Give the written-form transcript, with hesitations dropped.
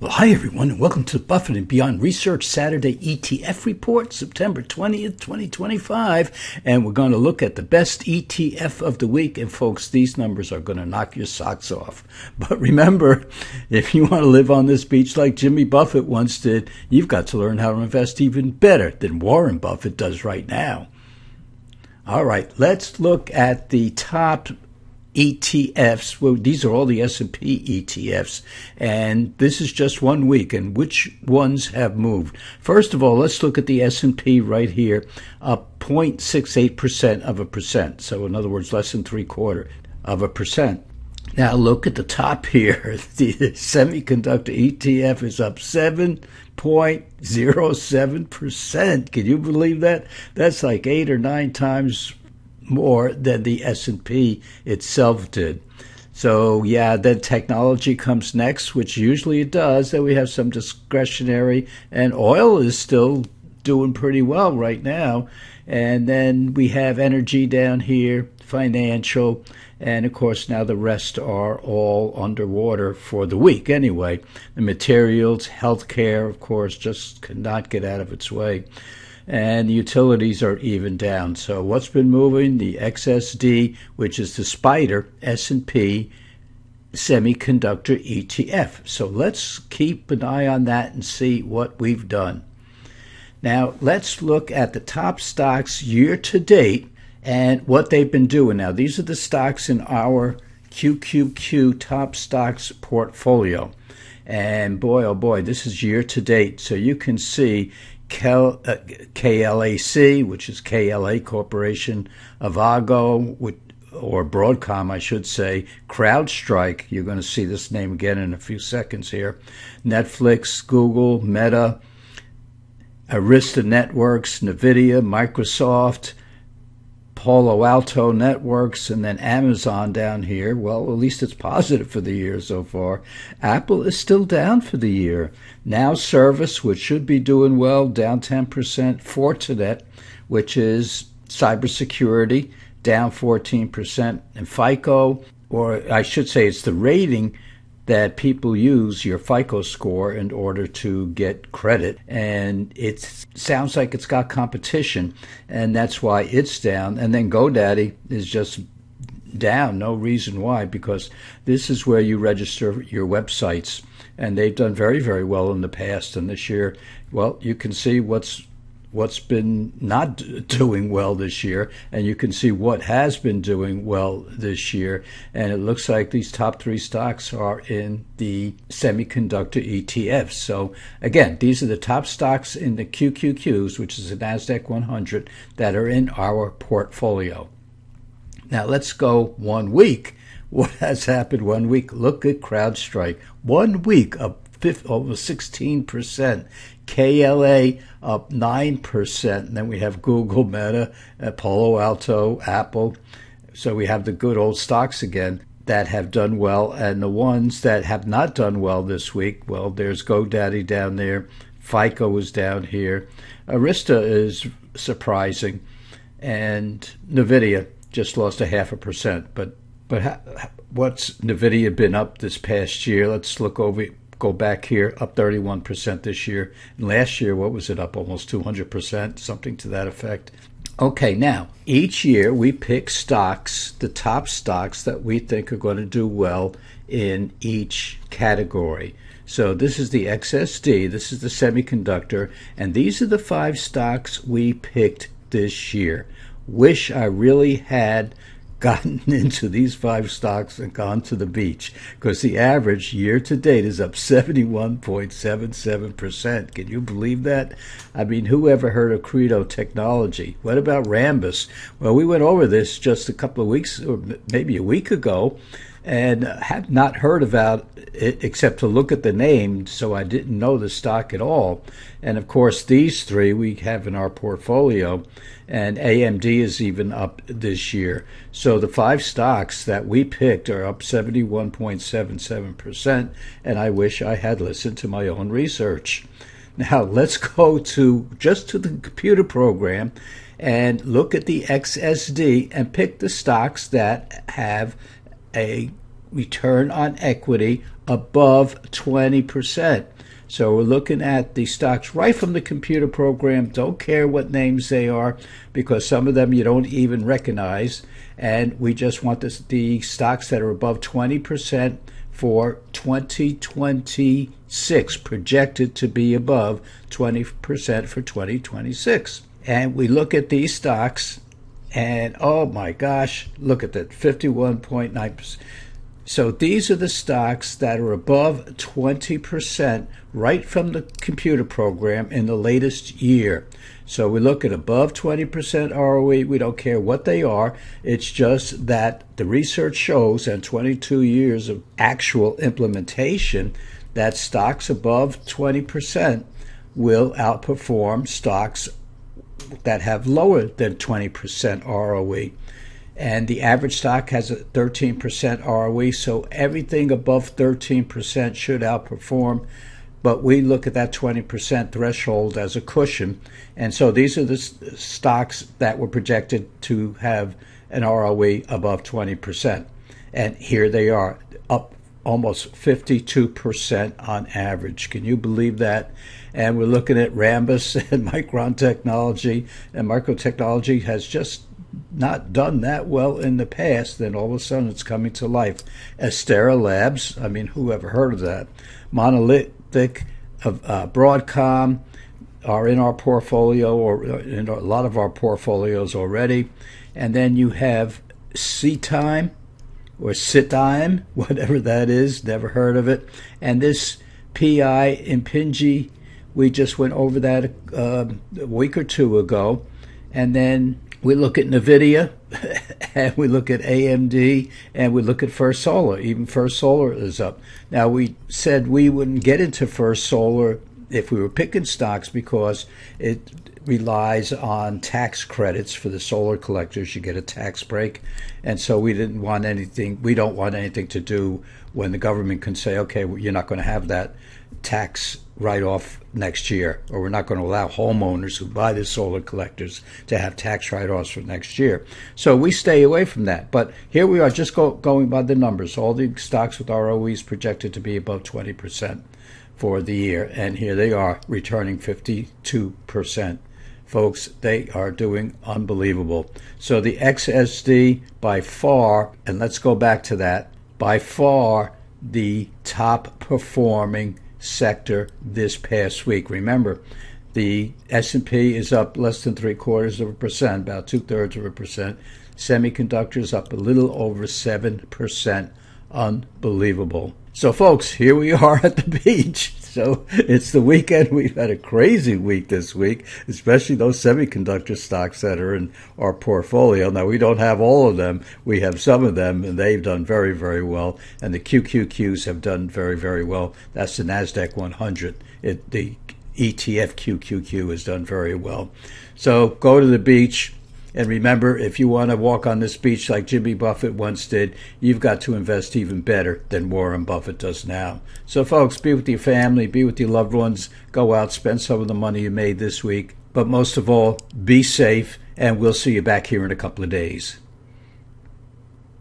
Well, hi everyone, and welcome to Buffett and Beyond Research Saturday ETF Report, September 20th, 2025. And we're going to look at the best ETF of the week. And folks, these numbers are going to knock your socks off. But remember, if you want to live on this beach like Jimmy Buffett once did, you've got to learn how to invest even better than Warren Buffett does right now. All right, let's look at the top ETFs. Well, these are all the S&P ETFs, and this is just 1 week, and which ones have moved. First of all, let's look at the S&P right here, up 0.68% of a percent. So in other words, less than 0.75%. Now look at the top here. The Semiconductor ETF is up 7.07%. Can you believe that? That's like 8 or 9 times more than the S&P itself did. So yeah, then technology comes next, which usually it does. Then we have some discretionary, and oil is still doing pretty well right now. And then we have energy down here, financial, and of course now the rest are all underwater for the week anyway. The materials, healthcare, of course, just cannot get out of its way. And the utilities are even down. So what's been moving? The XSD, which is the SPDR S&P Semiconductor ETF. So let's keep an eye on that and see what we've done. Now let's look at the top stocks year to date and what they've been doing. Now these are the stocks in our QQQ top stocks portfolio. And boy, oh boy, this is year to date. So you can see KLAC, which is KLA Corporation, Avago, or Broadcom, I should say, CrowdStrike, you're going to see this name again in a few seconds here, Netflix, Google, Meta, Arista Networks, NVIDIA, Microsoft, Palo Alto Networks, and then Amazon down here. Well, at least it's positive for the year so far. Apple is still down for the year. Now Service, which should be doing well, down 10%. Fortinet, which is cybersecurity, down 14%. And FICO, or I should say it's the rating that people use, your FICO score, in order to get credit. And it sounds like it's got competition, and that's why it's down. And then GoDaddy is just down, no reason why, because this is where you register your websites. And they've done very, very well in the past. And this year, well, you can see what's been not doing well this year, and you can see what has been doing well this year. And it looks like these top 3 stocks are in the semiconductor ETFs. So again, these are the top stocks in the QQQs, which is the NASDAQ 100, that are in our portfolio. Now let's go 1 week. What has happened 1 week? Look at CrowdStrike. 1 week up over 16%. KLA up 9%. And then we have Google, Meta, Palo Alto, Apple. So we have the good old stocks again that have done well. And the ones that have not done well this week, well, there's GoDaddy down there. FICO is down here. Arista is surprising. And NVIDIA just lost 0.5%. But what's NVIDIA been up this past year? Let's go back here, up 31% this year. And last year, what was it, up almost 200%, something to that effect. Okay, now, each year we pick stocks, the top stocks that we think are going to do well in each category. So this is the XSD, this is the semiconductor, and these are the 5 stocks we picked this year. Wish I really had gotten into these 5 stocks and gone to the beach, because the average year to date is up 71.77%. Can you believe that? I mean, who ever heard of Credo Technology? What about Rambus? Well, we went over this just a couple of weeks, or maybe a week ago, and had not heard about it except to look at the name, so I didn't know the stock at all. And of course, these 3 we have in our portfolio, and AMD is even up this year. So the 5 stocks that we picked are up 71.77%, and I wish I had listened to my own research. Now let's go to the computer program and look at the XSD and pick the stocks that have a return on equity above 20%. So we're looking at the stocks right from the computer program. Don't care what names they are, because some of them you don't even recognize. And we just want the stocks that are above 20% for 2026, projected to be above 20% for 2026. And we look at these stocks, and oh my gosh, look at that, 51.9%. So these are the stocks that are above 20% right from the computer program in the latest year. So we look at above 20% ROE. We don't care what they are. It's just that the research shows, and 22 years of actual implementation, that stocks above 20% will outperform stocks that have lower than 20% ROE. And the average stock has a 13% ROE, so everything above 13% should outperform. But we look at that 20% threshold as a cushion. And so these are the stocks that were projected to have an ROE above 20%. And here they are, up almost 52% on average. Can you believe that? And we're looking at Rambus and Micron Technology, and Microtechnology has just not done that well in the past. Then all of a sudden it's coming to life. Astera Labs, I mean, who ever heard of that? Monolithic, Broadcom are in our portfolio, or in a lot of our portfolios already. And then you have C-Time, or Citime, whatever that is, never heard of it. And this PI Impinji, we just went over that a week or two ago. And then we look at NVIDIA, and we look at AMD, and we look at First Solar. Even First Solar is up. Now, we said we wouldn't get into First Solar if we were picking stocks, because it relies on tax credits for the solar collectors. You get a tax break. And so we don't want anything to do when the government can say, okay, well, you're not going to have that tax write-off next year, or we're not going to allow homeowners who buy the solar collectors to have tax write-offs for next year. So we stay away from that. But here we are, just going by the numbers. All the stocks with ROEs projected to be above 20% for the year, and here they are, returning 52%. Folks, they are doing unbelievable. So the XSD, by far, and let's go back to that, by far the top performing sector this past week. Remember, the S&P is up less than 0.75%, about 2/3%. Semiconductors up a little over 7%. Unbelievable. So folks, here we are at the beach. So it's the weekend. We've had a crazy week this week, especially those semiconductor stocks that are in our portfolio. Now, we don't have all of them. We have some of them, and they've done very, very well. And the QQQs have done very, very well. That's the NASDAQ 100. The ETF QQQ has done very well. So go to the beach. And remember, if you want to walk on this beach like Jimmy Buffett once did, you've got to invest even better than Warren Buffett does now. So, folks, be with your family, be with your loved ones, go out, spend some of the money you made this week. But most of all, be safe, and we'll see you back here in a couple of days.